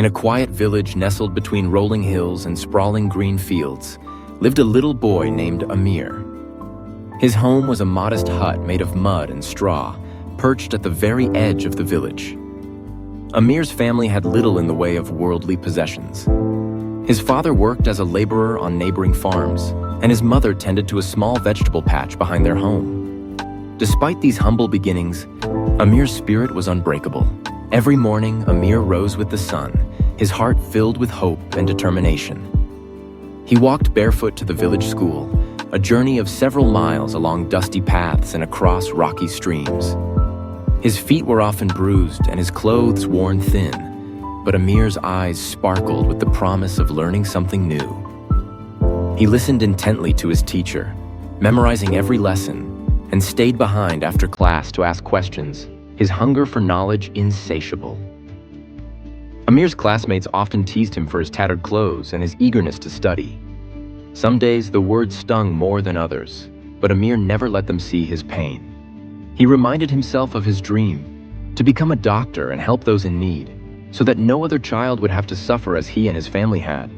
In a quiet village nestled between rolling hills and sprawling green fields, lived a little boy named Amir. His home was a modest hut made of mud and straw, perched at the very edge of the village. Amir's family had little in the way of worldly possessions. His father worked as a laborer on neighboring farms, and his mother tended to a small vegetable patch behind their home. Despite these humble beginnings, Amir's spirit was unbreakable. Every morning, Amir rose with the sun, his heart filled with hope and determination. He walked barefoot to the village school, a journey of several miles along dusty paths and across rocky streams. His feet were often bruised and his clothes worn thin, but Amir's eyes sparkled with the promise of learning something new. He listened intently to his teacher, memorizing every lesson, and stayed behind after class to ask questions, his hunger for knowledge insatiable. Amir's classmates often teased him for his tattered clothes and his eagerness to study. Some days the words stung more than others, but Amir never let them see his pain. He reminded himself of his dream, to become a doctor and help those in need, so that no other child would have to suffer as he and his family had.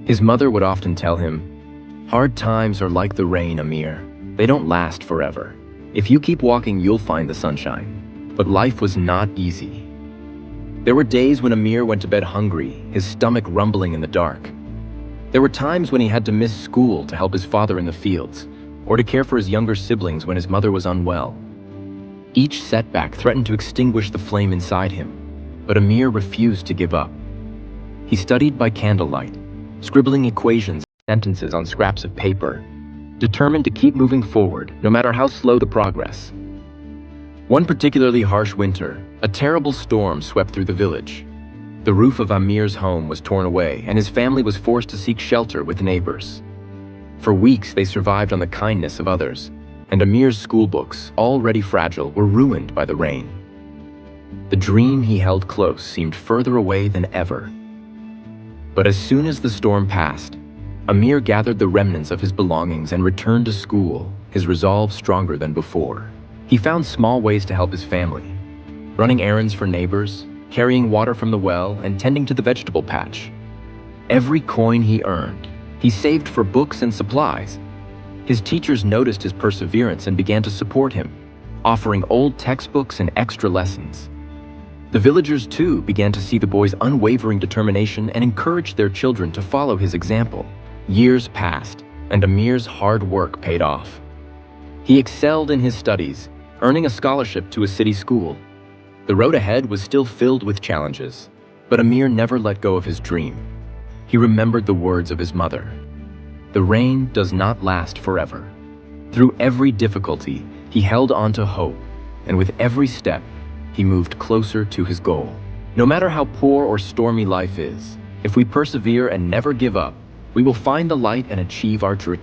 His mother would often tell him, "Hard times are like the rain, Amir. They don't last forever. If you keep walking, you'll find the sunshine." But life was not easy. There were days when Amir went to bed hungry, his stomach rumbling in the dark. There were times when he had to miss school to help his father in the fields, or to care for his younger siblings when his mother was unwell. Each setback threatened to extinguish the flame inside him, but Amir refused to give up. He studied by candlelight, scribbling equations and sentences on scraps of paper, determined to keep moving forward, no matter how slow the progress. One particularly harsh winter, a terrible storm swept through the village. The roof of Amir's home was torn away, and his family was forced to seek shelter with neighbors. For weeks, they survived on the kindness of others, and Amir's school books, already fragile, were ruined by the rain. The dream he held close seemed further away than ever. But as soon as the storm passed, Amir gathered the remnants of his belongings and returned to school, his resolve stronger than before. He found small ways to help his family, running errands for neighbors, carrying water from the well, and tending to the vegetable patch. Every coin he earned, he saved for books and supplies. His teachers noticed his perseverance and began to support him, offering old textbooks and extra lessons. The villagers, too, began to see the boy's unwavering determination and encouraged their children to follow his example. Years passed, and Amir's hard work paid off. He excelled in his studies, earning a scholarship to a city school. The road ahead was still filled with challenges, but Amir never let go of his dream. He remembered the words of his mother. The rain does not last forever. Through every difficulty, he held on to hope, and with every step, he moved closer to his goal. No matter how poor or stormy life is, if we persevere and never give up, we will find the light and achieve our dream.